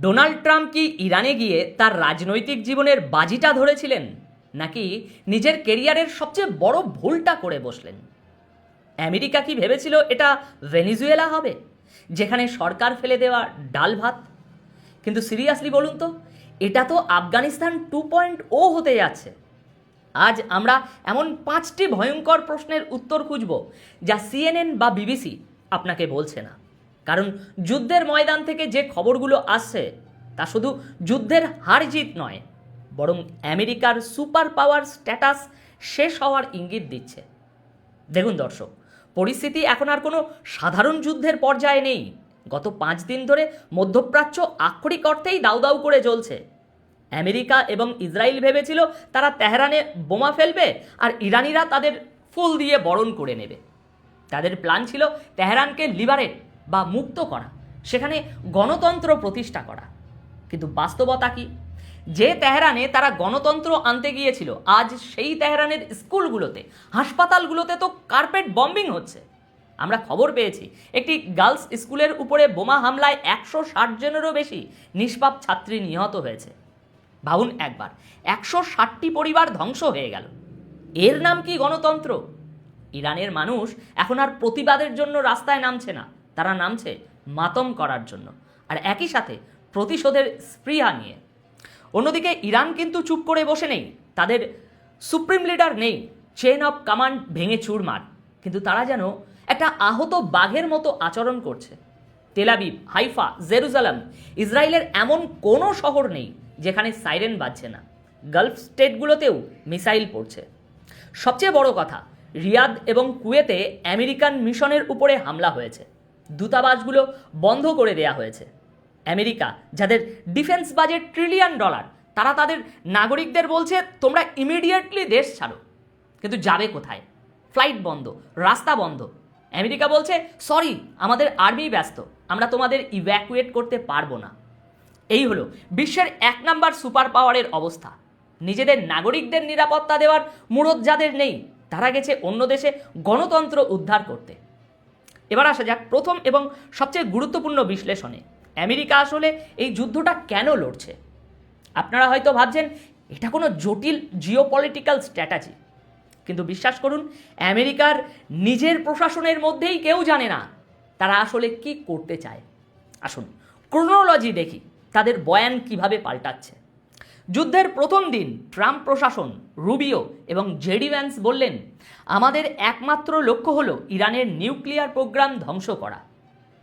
Donald Trump কি ইরানে গিয়ে তার রাজনৈতিক জীবনের বাজিটা ধরেছিলেন, নাকি নিজের কেরিয়ারের সবচেয়ে বড় ভুলটা করে বসলেন? আমেরিকা কি ভেবেছিল এটা ভেনিজুয়েলা হবে, যেখানে সরকার ফেলে দেওয়া ডাল ভাত? কিন্তু সিরিয়াসলি বলুন তো, এটা তো আফগানিস্তান 2.0 হতে যাচ্ছে। আজ আমরা এমন 5টি ভয়ঙ্কর প্রশ্নের উত্তর খুঁজব যা সিএনএন বা বিবিসি আপনাকে বলছে না। কারণ যুদ্ধের ময়দান থেকে যে খবরগুলো আসছে তা শুধু যুদ্ধের হার জিত নয়, বরং আমেরিকার সুপার পাওয়ার স্ট্যাটাস শেষ হওয়ার ইঙ্গিত দিচ্ছে। দেখুন দর্শক, পরিস্থিতি এখন আর কোনো সাধারণ যুদ্ধের পর্যায়ে নেই। গত 5 দিন ধরে মধ্যপ্রাচ্য আক্ষরিক অর্থেই দাউ দাউ করে জ্বলছে। আমেরিকা এবং ইসরায়েল ভেবেছিল তারা তেহরানে বোমা ফেলবে আর ইরানিরা তাদের ফুল দিয়ে বরণ করে নেবে। তাদের প্ল্যান ছিল তেহরানকে লিবারেট বা মুক্ত করা, সেখানে গণতন্ত্র প্রতিষ্ঠা করা। কিন্তু বাস্তবতা কি? যে তেহরানে তারা গণতন্ত্র আনতে গিয়েছিল, আজ সেই তেহরানের স্কুলগুলোতে, হাসপাতালগুলোতে তো কার্পেট বম্বিং হচ্ছে। আমরা খবর পেয়েছি একটি গার্লস স্কুলের উপরে বোমা হামলায় 160 জনেরও বেশি নিষ্পাপ ছাত্রী নিহত হয়েছে। ভাবুন একবার, 160টি পরিবার ধ্বংস হয়ে গেল। এর নাম কি গণতন্ত্র? ইরানের মানুষ এখন আর প্রতিবাদের জন্য রাস্তায় নামছে না, তারা নামছে মাতম করার জন্য, আর একই সাথে প্রতিশোধের স্পৃহা নিয়ে। অন্যদিকে ইরান কিন্তু চুপ করে বসে নেই। তাদের সুপ্রিম লিডার নেই, চেন অফ কমান্ড ভেঙে চুরমার, কিন্তু তারা যেন একটা আহত বাঘের মতো আচরণ করছে। তেল আবিব, হাইফা, জেরুজালেম, ইসরায়েলের এমন কোনো শহর নেই যেখানে সাইরেন বাজছে না। গালফ স্টেটগুলোতেও মিসাইল পড়ছে। সবচেয়ে বড় কথা, রিয়াদ এবং কুয়েতে আমেরিকান মিশনের উপরে হামলা হয়েছে। দূতাবাসগুলো বন্ধ করে দেয়া হয়েছে। আমেরিকা, যাদের ডিফেন্স বাজেট $1 ট্রিলিয়ন, তারা তাদের নাগরিকদের বলছে তোমরা ইমিডিয়েটলি দেশ ছাড়ো। কিন্তু যাবে কোথায়? ফ্লাইট বন্ধ, রাস্তা বন্ধ। আমেরিকা বলছে সরি, আমাদের আর্মি ব্যস্ত, আমরা তোমাদের ইভ্যাকুয়েট করতে পারবো না। এই হলো বিশ্বের 1 নাম্বার সুপার পাওয়ারের অবস্থা। নিজেদের নাগরিকদের নিরাপত্তা দেওয়ার মুরদ যাদের নেই, তারা গেছে অন্য দেশে গণতন্ত্র উদ্ধার করতে। এবার আসা যাক প্রথম এবং সবচেয়ে গুরুত্বপূর্ণ বিশ্লেষণে। আমেরিকা আসলে এই যুদ্ধটা কেন লড়ছে? আপনারা হয়তো ভাবছেন এটা কোনো জটিল জিওপলিটিক্যাল স্ট্র্যাটেজি, কিন্তু বিশ্বাস করুন, আমেরিকার নিজের প্রশাসনের মধ্যেই কেউ জানে না তারা আসলে কি করতে চায়। আসুন ক্রোনোলজি দেখি তাদের বয়ান কিভাবে পাল্টাচ্ছে। যুদ্ধের প্রথম দিন ট্রাম্প প্রশাসন, রুবিও এবং জেডি ভ্যান্স বললেন আমাদের একমাত্র লক্ষ্য হলো ইরানের নিউক্লিয়ার প্রোগ্রাম ধ্বংস করা।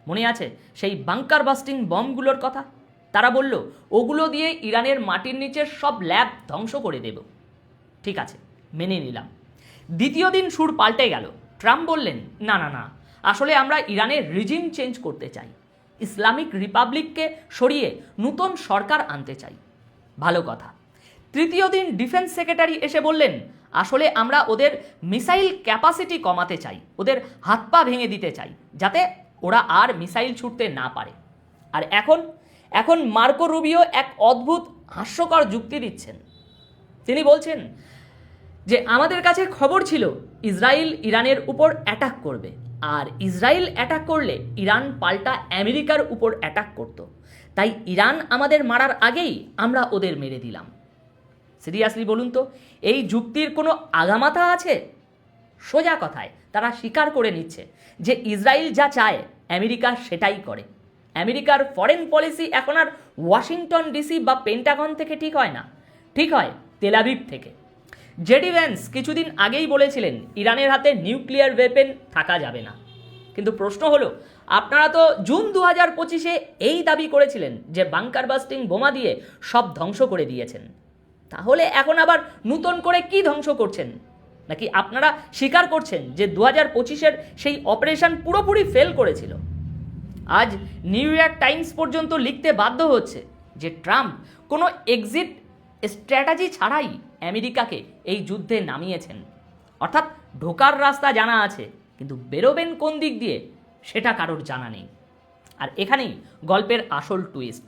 মনে আছে সেই বাংকার বাস্টিং বমগুলোর কথা? তারা বলল ওগুলো দিয়ে ইরানের মাটির নিচের সব ল্যাব ধ্বংস করে দেব। ঠিক আছে, মেনে নিলাম। দ্বিতীয় দিন সুর পাল্টে গেল। ট্রাম্প বললেন না না না, আসলে আমরা ইরানের রিজিম চেঞ্জ করতে চাই, ইসলামিক রিপাবলিককে সরিয়ে নতুন সরকার আনতে চাই। ভালো কথা। তৃতীয় দিন ডিফেন্স সেক্রেটারি এসে বললেন আসলে আমরা ওদের মিসাইল ক্যাপাসিটি কমাতে চাই, ওদের হাত পা ভেঙে দিতে চাই, যাতে ওরা আর মিসাইল ছুটতে না পারে। আর এখন মার্কো রুবিও এক অদ্ভুত হাস্যকর যুক্তি দিচ্ছেন। তিনি বলছেন যে আমাদের কাছে খবর ছিল ইসরায়েল ইরানের উপর অ্যাটাক করবে, আর ইসরায়েল অ্যাটাক করলে ইরান পাল্টা আমেরিকার উপর অ্যাটাক করত, তাই ইরান আমাদের মারার আগেই আমরা ওদের মেরে দিলাম। সিরিয়াসলি বলুন তো, এই যুক্তির কোনো আগামাথা আছে? সোজা কথায় তারা স্বীকার করে নিচ্ছে যে ইসরায়েল যা চায় আমেরিকা সেটাই করে। আমেরিকার ফরেন পলিসি এখন আর ওয়াশিংটন ডিসি বা পেন্টাগন থেকে ঠিক হয় না, ঠিক হয় তেল আবিব থেকে। জেডি ভ্যান্স কিছুদিন আগেই বলেছিলেন ইরানের হাতে নিউক্লিয়ার ওয়েপেন থাকা যাবে না। কিন্তু প্রশ্ন হলো, আপনারা তো জুন 2025-এ এই দাবি করেছিলেন যে বাংকার বাস্টিং বোমা দিয়ে সব ধ্বংস করে দিয়েছেন। তাহলে এখন আবার নতুন করে কি ধ্বংস করছেন? নাকি আপনারা স্বীকার করছেন যে 2025-এর সেই অপারেশন পুরোপুরি ফেল করেছিল? আজ নিউ ইয়র্ক টাইমস পর্যন্ত লিখতে বাধ্য হচ্ছে যে ট্রাম্প কোনো এক্সিট স্ট্র্যাটেজি ছাড়াই আমেরিকাকে এই যুদ্ধে নামিয়েছেন। অর্থাৎ ঢোকার রাস্তা জানা আছে, কিন্তু বেরোবেন কোন দিক দিয়ে সেটা কারোর জানা নেই। আর এখানেই গল্পের আসল টুইস্ট।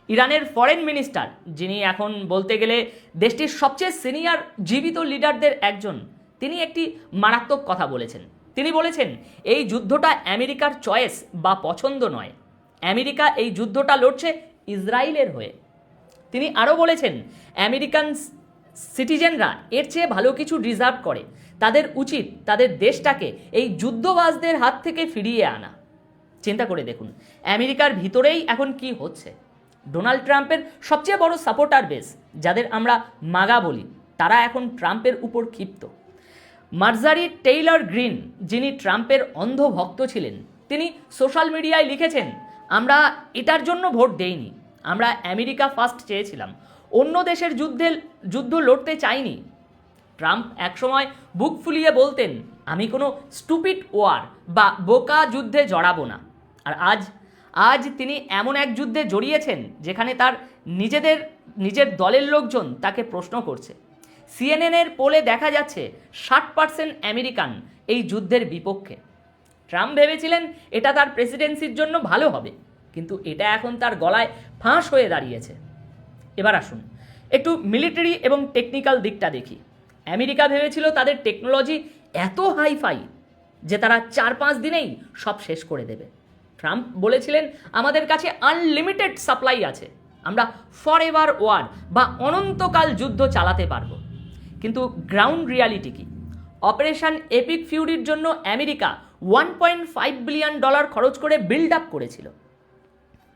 ইরানের ফরেন মিনিস্টার, যিনি এখন বলতে গেলে দেশটির সবচেয়ে সিনিয়র জীবিত লিডারদের একজন, তিনি একটি মারাত্মক কথা বলেছেন। তিনি বলেছেন এই যুদ্ধটা আমেরিকার চয়েস বা পছন্দ নয়। আমেরিকা এই যুদ্ধটা লড়ছে ইসরায়েলের হয়ে। তিনি আরও বলেছেন, আমেরিকান সিটিজেনরা এর চেয়ে ভালো কিছু ডিজার্ভ করে, তাদের উচিত তাদের দেশটাকে এই যুদ্ধবাজদের হাত থেকে ফিরিয়ে আনা। চিন্তা করে দেখুন আমেরিকার ভিতরেই এখন কি হচ্ছে। ডোনাল্ড ট্রাম্পের সবচেয়ে বড় সাপোর্টার বেস, যাদের আমরা মাগা বলি, তারা এখন ট্রাম্পের উপর ক্ষিপ্ত। মার্জারি টেইলর গ্রিন, যিনি ট্রাম্পের অন্ধ ভক্ত ছিলেন, তিনি সোশ্যাল মিডিয়ায় লিখেছেন, আমরা এটার জন্য ভোট দেইনি, আমরা আমেরিকা ফার্স্ট চেয়েছিলাম, অন্য দেশের যুদ্ধ লড়তে চাইনি। ট্রাম্প একসময় বুক ফুলিয়ে বলতেন, আমি কোনো স্টুপিড ওয়ার বা বোকা যুদ্ধে জড়াবো না। আর আজ তিনি এমন এক যুদ্ধে জড়িয়েছেন যেখানে তার নিজের দলের লোকজন তাকে প্রশ্ন করছে। সিএনএনের পোলে দেখা যাচ্ছে 60% আমেরিকান এই যুদ্ধের বিপক্ষে। ট্রাম্প ভেবেছিলেন এটা তার প্রেসিডেন্সির জন্য ভালো হবে, কিন্তু এটা এখন তার গলায় ফাঁস হয়ে দাঁড়িয়েছে। এবার আসুন একটু মিলিটারি এবং টেকনিক্যাল দিকটা দেখি। আমেরিকা ভেবেছিল তাদের টেকনোলজি এত হাইফাই যে তারা 4-5 দিনেই সব শেষ করে দেবে। ট্রাম্প বলেছিলেন, আমাদের কাছে আনলিমিটেড সাপ্লাই আছে, আমরা ফরএভার ওয়ার বা অনন্তকাল যুদ্ধ চালাতে পারবো। কিন্তু গ্রাউন্ড রিয়ালিটি কি? অপারেশন এপিক ফিউরির জন্য আমেরিকা $1.5 বিলিয়ন খরচ করে বিল্ড আপ করেছিল,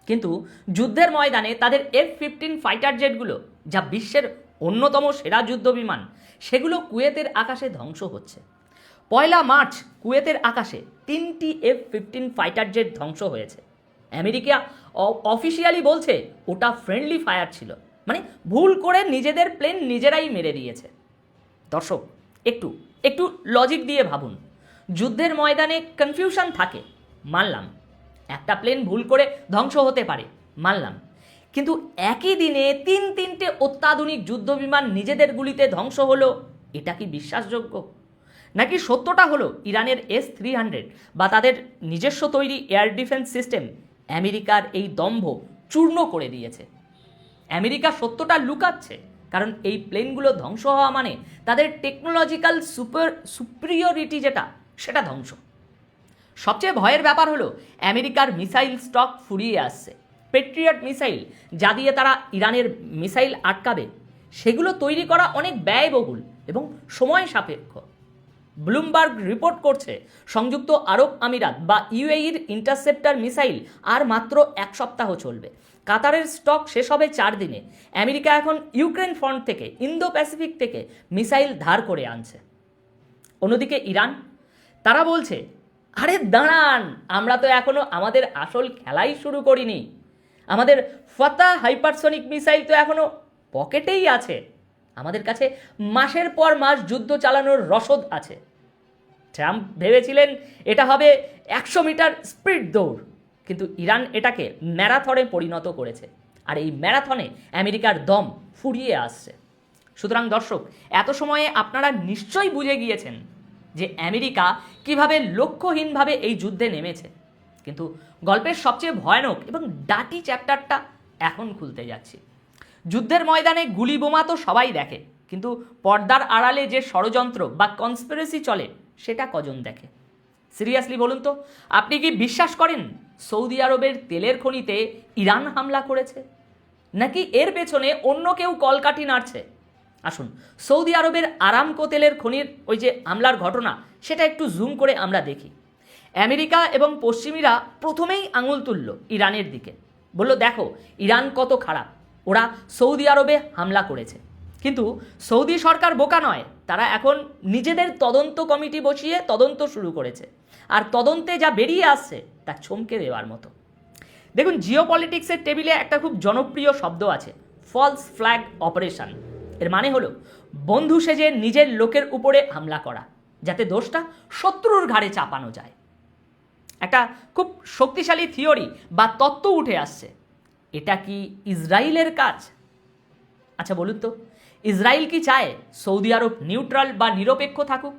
কিন্তু যুদ্ধের ময়দানে তাদের F-15 ফাইটার জেটগুলো, যা বিশ্বের অন্যতম সেরা যুদ্ধ বিমান, সেগুলো কুয়েতের আকাশে ধ্বংস হচ্ছে। 1 মার্চ কুয়েতের আকাশে 3টি F-15 ফাইটার জেট ধ্বংস হয়েছে। আমেরিকা অফিসিয়ালি বলছে ওটা ফ্রেন্ডলি ফায়ার ছিল, মানে ভুল করে নিজেদের প্লেন নিজেরাই মেরে দিয়েছে। দর্শক একটু লজিক দিয়ে ভাবুন। যুদ্ধের ময়দানে কনফিউশন থাকে, মানলাম, একটা প্লেন ভুল করে ধ্বংস হতে পারে, মানলাম, কিন্তু একই দিনে 3টে অত্যাধুনিক যুদ্ধ বিমান নিজেদের গুলিতে ধ্বংস হলো, এটা কি বিশ্বাসযোগ্য? নাকি সত্যটা হলো ইরানের S-300 বা তাদের নিজস্ব তৈরি এয়ার ডিফেন্স সিস্টেম আমেরিকার এই দম্ভ চূর্ণ করে দিয়েছে? আমেরিকা সত্যটা লুকাচ্ছে, কারণ এই প্লেনগুলো ধ্বংস হওয়া মানে তাদের টেকনোলজিক্যাল সুপিরিয়রিটি সেটা ধ্বংস। সবচেয়ে ভয়ের ব্যাপার হলো আমেরিকার মিসাইল স্টক ফুরিয়ে আসছে। পেট্রিয়ট মিসাইল, যা দিয়ে তারা ইরানের মিসাইল আটকাবে, সেগুলো তৈরি করা অনেক ব্যয়বহুল এবং সময় সাপেক্ষ। ব্লুমবার্গ রিপোর্ট করছে সংযুক্ত আরব আমিরাত বা ইউএইর ইন্টারসেপ্টার মিসাইল আর মাত্র 1 সপ্তাহ চলবে। কাতারের স্টক শেষ হবে 4 দিনে। আমেরিকা এখন ইউক্রেন ফ্রন্ট থেকে, ইন্দো প্যাসিফিক থেকে মিসাইল ধার করে আনছে। অন্যদিকে ইরান, তারা বলছে, আরে দাঁড়ান, আমরা তো এখনো আমাদের আসল খেলাই শুরু করিনি, আমাদের ফাতা হাইপারসনিক মিসাইল তো এখনো পকেটেই আছে, আমাদের কাছে মাসের পর মাস যুদ্ধ চালানোর রসদ আছে। ট্রাম্প ভেবেছিলেন এটা হবে 100 মিটার স্পিড দৌড়, কিন্তু ইরান এটাকে ম্যারাথনে পরিণত করেছে, আর এই ম্যারাথনে আমেরিকার দম ফুরিয়ে আসছে। সুতরাং দর্শক, এত সময়ে আপনারা নিশ্চয়ই বুঝে গিয়েছেন যে আমেরিকা কিভাবে লক্ষ্যহীনভাবে এই যুদ্ধে নেমেছে। কিন্তু গল্পের সবচেয়ে ভয়ানক এবং ডাটি চ্যাপ্টারটা এখন খুলতে যাচ্ছি। যুদ্ধের ময়দানে গুলি বোমা তো সবাই দেখে, কিন্তু পর্দার আড়ালে যে ষড়যন্ত্র বা কনস্পিরেসি চলে সেটা কজন দেখে? সিরিয়াসলি বলুন তো, আপনি কি বিশ্বাস করেন সৌদি আরবের তেলের খনিতে ইরান হামলা করেছে, নাকি এর পেছনে অন্য কেউ কলকাঠি নাড়ছে? আসুন সৌদি আরবের আরামকো তেলের খনির ওই যে হামলার ঘটনা, সেটা একটু জুম করে আমরা দেখি। আমেরিকা এবং পশ্চিমীরা প্রথমেই আঙুল তুলল ইরানের দিকে, বলল, দেখো ইরান কত খারাপ, ওরা সৌদি আরবে হামলা করেছে। কিন্তু সৌদি সরকার বোকা নয়, তারা এখন নিজেদের তদন্ত কমিটি বসিয়ে তদন্ত শুরু করেছে, আর তদন্তে যা বেরিয়ে আসছে তা চমকে দেওয়ার মতো। দেখুন, জিওপলিটিক্সের টেবিলে একটা খুব জনপ্রিয় শব্দ আছে, ফলস ফ্ল্যাগ অপারেশন। এর মানে হলো বন্ধু সেজে নিজের লোকের উপরে হামলা করা, যাতে দোষটা শত্রুর ঘাড়ে চাপানো যায়। একটা খুব শক্তিশালী থিওরি বা তত্ত্ব উঠে আসছে, এটা কি ইসরায়েলের কাজ? আচ্ছা বলুন তো, ইসরায়েল কি চায় সৌদি আরব নিউট্রাল বা নিরপেক্ষ থাকুক?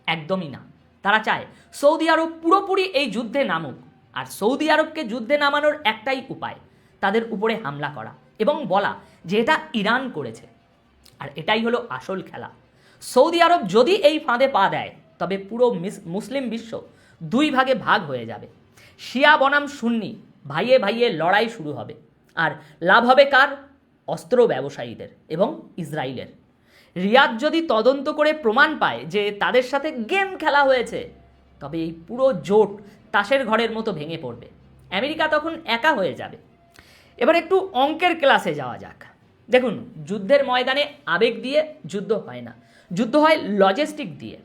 একদমই না। তারা চায় সৌদি আরব পুরোপুরি এই যুদ্ধে নামুক, আর সৌদি আরবকে যুদ্ধে নামানোর একটাই উপায়, তাদের উপরে হামলা করা এবং বলা যে এটা ইরান করেছে। আর এটাই হলো আসল খেলা। সৌদি আরব যদি এই ফাঁদে পা দেয়, তবে পুরো মুসলিম বিশ্ব 2 ভাগে ভাগ হয়ে যাবে। শিয়া বনাম সুন্নি, ভাইয়ে ভাইয়ে লড়াই শুরু হবে। আর লাভ হবে কার? অস্ত্র ব্যবসায়ীদের এবং ইসরায়েলের। রিয়াদ যদি তদন্ত করে প্রমাণ পায় যে তাদের সাথে গেম খেলা হয়েছে, তবে এই পুরো জোট তাসের ঘরের মতো ভেঙে পড়বে। আমেরিকা তখন একা হয়ে যাবে। এবার একটু অঙ্কের ক্লাসে যাওয়া যাক। দেখুন, যুদ্ধের ময়দানে আবেগ দিয়ে যুদ্ধ হয় না, যুদ্ধ হয় লজিস্টিক দিয়ে।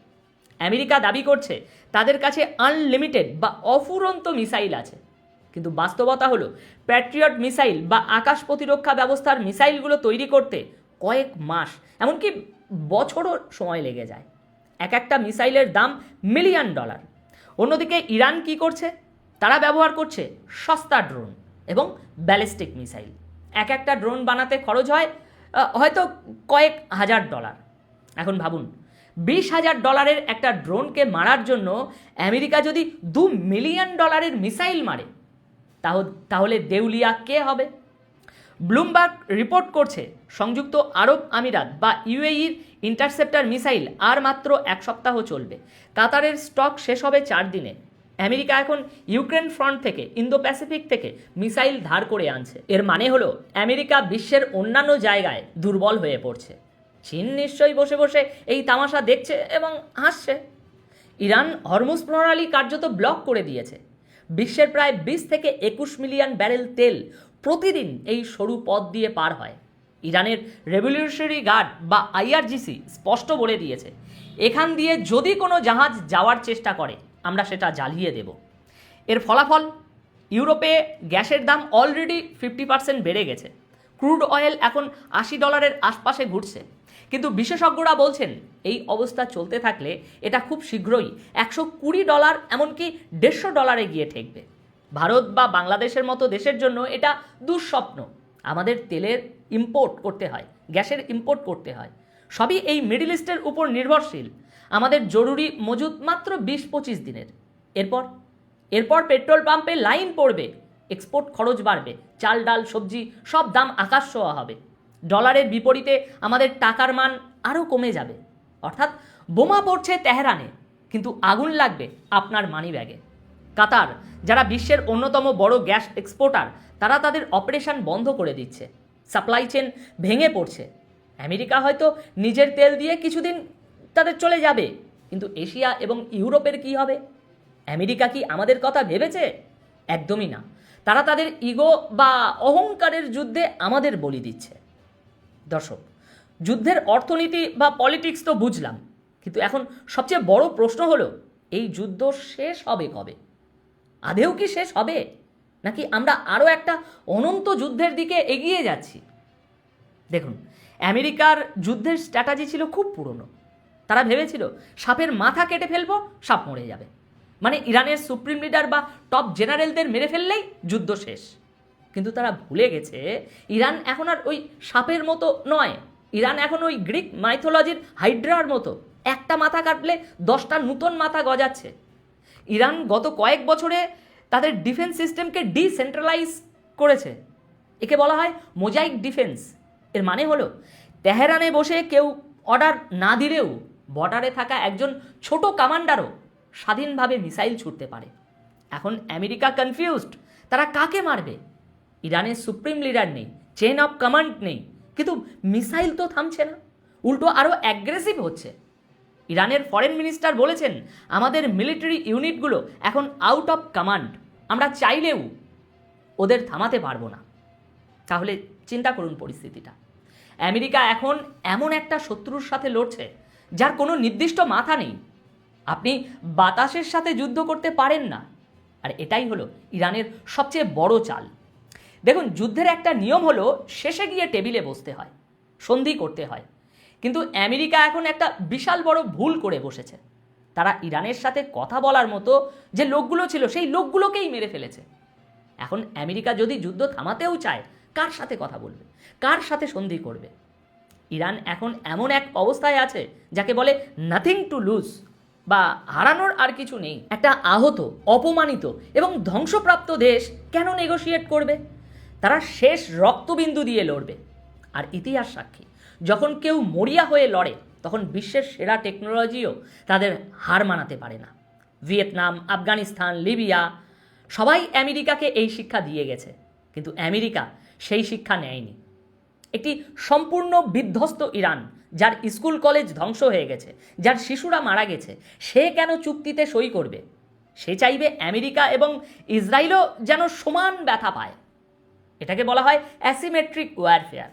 আমেরিকা দাবি করছে তাদের কাছে আনলিমিটেড বা অফুরন্ত মিসাইল আছে, কিন্তু বাস্তবতা হলো প্যাট্রিয়ট মিসাইল বা আকাশ প্রতিরক্ষা ব্যবস্থার মিসাইলগুলো তৈরি করতে কয়েক মাস, এমনকি বছরও সময় লেগে যায়। এক একটা মিসাইলের দাম $1 মিলিয়ন। অন্যদিকে ইরান কি করছে? তারা ব্যবহার করছে সস্তা ড্রোন এবং ব্যালিস্টিক মিসাইল। এক একটা ড্রোন বানাতে খরচ হয় হয়তো কয়েক হাজার ডলার। এখন ভাবুন, $20,000 একটা ড্রোনকে মারার জন্য আমেরিকা যদি $2 মিলিয়ন মিসাইল মারে, তাহলে দেউলিয়া কে হবে? ব্লুমবার্গ রিপোর্ট করছে সংযুক্ত আরব আমিরাত বা ইউএইর ইন্টারসেপ্টর মিসাইল আর মাত্র 1 সপ্তাহ চলবে। কাতারের স্টক শেষ হবে 4 দিনে। আমেরিকা এখন ইউক্রেন ফ্রন্ট থেকে, ইন্দো প্যাসিফিক থেকে মিসাইল ধার করে আনছে। এর মানে হলো আমেরিকা বিশ্বের অন্যান্য জায়গায় দুর্বল হয়ে পড়ছে। চীন নিশ্চয়ই বসে বসে এই তামাশা দেখছে এবং হাসছে। ইরান হরমুজ প্রণালী কার্যত ব্লক করে দিয়েছে। বিশ্বের প্রায় 20 থেকে 21 মিলিয়ন ব্যারেল তেল প্রতিদিন এই সরু পথ দিয়ে পার হয়। ইরানের রেভলিউশনারি গার্ড বা আইআরজিসি স্পষ্ট বলে দিয়েছে, এখান দিয়ে যদি কোনো জাহাজ যাওয়ার চেষ্টা করে আমরা সেটা জ্বালিয়ে দেব। এর ফলাফল, ইউরোপে গ্যাসের দাম অলরেডি 50% বেড়ে গেছে। ক্রুড অয়েল এখন $80 আশপাশে ঘুরছে। কিন্তু বিশেষজ্ঞরা বলছেন এই অবস্থা চলতে থাকলে এটা খুব শীঘ্রই $120, এমনকি $150 গিয়ে ঠেকবে। ভারত বা বাংলাদেশের মতো দেশের জন্য এটা দুঃস্বপ্ন। আমাদের তেলের ইম্পোর্ট করতে হয়, গ্যাসের ইম্পোর্ট করতে হয়, সবই এই মিডল ইস্টের উপর নির্ভরশীল। আমাদের জরুরি মজুদ মাত্র 20-25 দিনের। এরপর পেট্রোল পাম্পে লাইন পড়বে, এক্সপোর্ট খরচ বাড়বে, চাল ডাল সবজি সব দাম আকাশ ছোঁয়া হবে। ডলারের বিপরীতে আমাদের টাকার মান আরও কমে যাবে। অর্থাৎ বোমা পড়ছে তেহরানে, কিন্তু আগুন লাগবে আপনার মানি ব্যাগে। কাতার, যারা বিশ্বের অন্যতম বড় গ্যাস এক্সপোর্টার, তারা তাদের অপারেশন বন্ধ করে দিচ্ছে। সাপ্লাই চেন ভেঙে পড়ছে। আমেরিকা হয়তো নিজের তেল দিয়ে কিছুদিন তাদের চলে যাবে, কিন্তু এশিয়া এবং ইউরোপের কি হবে? আমেরিকা কি আমাদের কথা ভেবেছে? একদমই না। তারা তাদের ইগো বা অহংকারের যুদ্ধে আমাদের বলি দিচ্ছে। দর্শক, যুদ্ধের অর্থনীতি বা পলিটিক্স তো বুঝলাম, কিন্তু এখন সবচেয়ে বড় প্রশ্ন হলো এই যুদ্ধ শেষ হবে কবে? আদেও কি শেষ হবে, নাকি আমরা আরও একটা অনন্ত যুদ্ধের দিকে এগিয়ে যাচ্ছি? দেখুন, আমেরিকার যুদ্ধের স্ট্র্যাটাজি ছিল খুব পুরনো। তারা ভেবেছিল সাপের মাথা কেটে ফেলবো, সাপ মরে যাবে। মানে ইরানের সুপ্রিম লিডার বা টপ জেনারেলদের মেরে ফেললেই যুদ্ধ শেষ। কিন্তু তারা ভুলে গেছে ইরান এখন আর ওই সাপের মতো নয়। ইরান এখন ওই গ্রিক মাইথোলজির হাইড্রার মতো, একটা মাথা কাটলে 10টা নতুন মাথা গজাচ্ছে। ইরান গত কয়েক বছরে তাদের ডিফেন্স সিস্টেমকে ডিসেন্ট্রালাইজ করেছে। একে বলা হয় মোজাইক ডিফেন্স। এর মানে হলো তেহরানে বসে কেউ অর্ডার না দিলেও বর্ডারে থাকা একজন ছোট কমান্ডারও স্বাধীনভাবে মিসাইল ছুটতে পারে। এখন আমেরিকা কনফিউজড, তারা কাকে মারবে? ইরানের সুপ্রিম লিডার নেই, চেইন অফ কমান্ড নেই, কিন্তু মিসাইল তো থামছে না, উল্টো আরও অ্যাগ্রেসিভ হচ্ছে। ইরানের ফরেন মিনিস্টার বলেছেন, আমাদের মিলিটারি ইউনিটগুলো এখন আউট অফ কমান্ড, আমরা চাইলেও ওদের থামাতে পারবো না। তাহলে চিন্তা করুন পরিস্থিতিটা। আমেরিকা এখন এমন একটা শত্রুর সাথে লড়ছে যার কোনো নির্দিষ্ট মাথা নেই। আপনি বাতাসের সাথে যুদ্ধ করতে পারেন না। আর এটাই হলো ইরানের সবচেয়ে বড় চাল। দেখুন, যুদ্ধের একটা নিয়ম হলো শেষে গিয়ে টেবিলে বসতে হয়, সন্ধি করতে হয়। কিন্তু আমেরিকা এখন একটা বিশাল বড় ভুল করে বসেছে। তারা ইরানের সাথে কথা বলার মতো যে লোকগুলো ছিল সেই লোকগুলোকেই মেরে ফেলেছে। এখন আমেরিকা যদি যুদ্ধ থামাতেও চায়, কার সাথে কথা বলবে, কার সাথে সন্ধি করবে? ইরান এখন এমন এক অবস্থায় আছে যাকে বলে নাথিং টু লুজ, বা হারানোর আর কিছু নেই। একটা আহত, অপমানিত এবং ধ্বংসপ্রাপ্ত দেশ কেন নেগোশিয়েট করবে? তারা শেষ রক্তবিন্দু দিয়ে লড়বে। আর ইতিহাস সাক্ষী, যখন কেউ মরিয়া হয়ে লড়ে তখন বিশ্বের সেরা টেকনোলজিও তাদের হার মানাতে পারে না। ভিয়েতনাম, আফগানিস্তান, লিবিয়া, সবাই আমেরিকাকে এই শিক্ষা দিয়ে গেছে। কিন্তু আমেরিকা সেই শিক্ষা নেয়নি। একটি সম্পূর্ণ বিধ্বস্ত ইরান, যার স্কুল কলেজ ধ্বংস হয়ে গেছে, যার শিশুরা মারা গেছে, সে কেন চুক্তিতে সই করবে? সে চাইবে আমেরিকা এবং ইসরায়েলও যেন সমান ব্যথা পায়। এটাকে বলা হয় অ্যাসিমেট্রিক ওয়ারফেয়ার।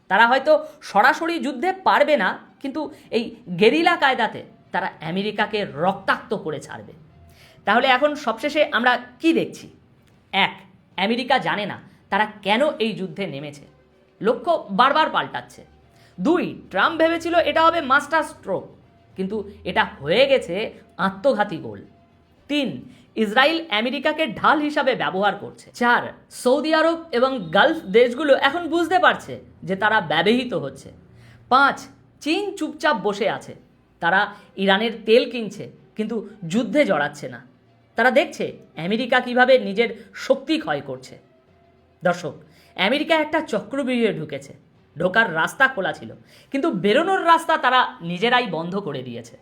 তারা হয়তো সরাসরি যুদ্ধে পারবে না, কিন্তু এই গেরিলা কায়দাতে তারা আমেরিকাকে রক্তাক্ত করে ছাড়বে। তাহলে এখন সবশেষে আমরা কি দেখছি? এক, আমেরিকা জানে না তারা কেন এই যুদ্ধে নেমেছে, লক্ষ্য বারবার পাল্টাচ্ছে। দুই, ট্রাম্প ভেবেছিল এটা হবে মাস্টার স্ট্রোক, কিন্তু এটা হয়ে গেছে আত্মঘাতী গোল। তিন, ইসরায়েল আমেরিকাকে ঢাল হিসাবে ব্যবহার করছে। চার, সৌদি আরব এবং গালফ দেশগুলো এখন বুঝতে পারছে যে তারা ব্যবহৃত হচ্ছে। পাঁচ, চীন চুপচাপ বসে আছে। তারা ইরানের তেল কিনছে কিন্তু যুদ্ধে জড়াচ্ছে না। তারা দেখছে আমেরিকা কিভাবে নিজের শক্তি ক্ষয় করছে। দর্শক, আমেরিকা একটা চক্রব্যূহে ঢুকেছে। ঢোকার রাস্তা খোলা ছিল, কিন্তু বেরোনোর রাস্তা তারা নিজেরাই বন্ধ করে দিয়েছে।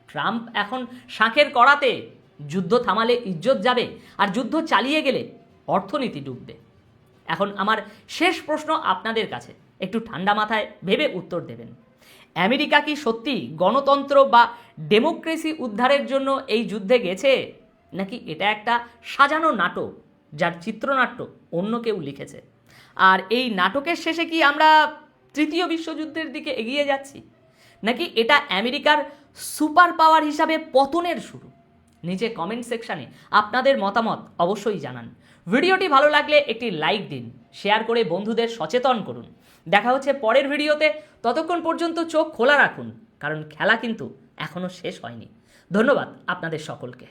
ট্রাম্প এখন শাঁখের কড়াতে, যুদ্ধ থামালে ইজ্জত যাবে, আর যুদ্ধ চালিয়ে গেলে অর্থনীতি ডুববে। এখন আমার শেষ প্রশ্ন আপনাদের কাছে, একটু ঠান্ডা মাথায় ভেবে উত্তর দেবেন। আমেরিকা কি সত্যি গণতন্ত্র বা ডেমোক্রেসি উদ্ধারের জন্য এই যুদ্ধে গেছে, নাকি এটা একটা সাজানো নাটক যার চিত্রনাট্য অন্য কেউ লিখেছে? আর এই নাটকের শেষে কি আমরা তৃতীয় বিশ্বযুদ্ধের দিকে এগিয়ে যাচ্ছি, নাকি এটা আমেরিকার সুপার পাওয়ার হিসাবে পতনের শুরু? নিচে কমেন্ট সেকশানে আপনাদের মতামত অবশ্যই জানান। ভিডিওটি ভালো লাগলে একটি লাইক দিন, শেয়ার করে বন্ধুদের সচেতন করুন। দেখা হচ্ছে পরের ভিডিওতে। ততক্ষণ পর্যন্ত চোখ খোলা রাখুন, কারণ খেলা কিন্তু এখনও শেষ হয়নি। ধন্যবাদ আপনাদের সকলকে।